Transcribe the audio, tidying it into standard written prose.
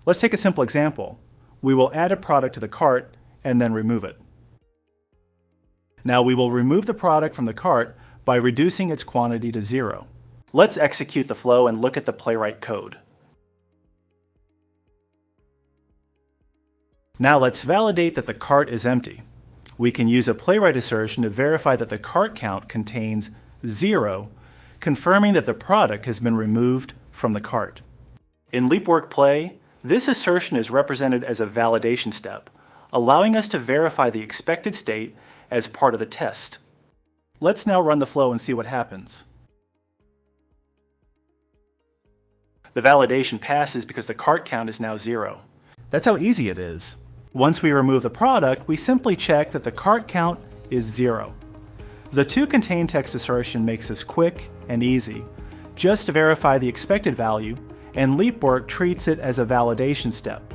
Let's take a simple example. We will add a product to the cart and then remove it. Now we will remove the product from the cart by reducing its quantity to 0. Let's execute the flow and look at the Playwright code. Now let's validate that the cart is empty. We can use a Playwright assertion to verify that the cart count contains 0, confirming that the product has been removed from the cart. In Leapwork Play, this assertion is represented as a validation step, allowing us to verify the expected state as part of the test. Let's now run the flow and see what happens. The validation passes because the cart count is now 0. That's how easy it is. Once we remove the product, we simply check that the cart count is 0. The toContainText assertion makes this quick and easy. Just verify the expected value, and Leapwork treats it as a validation step.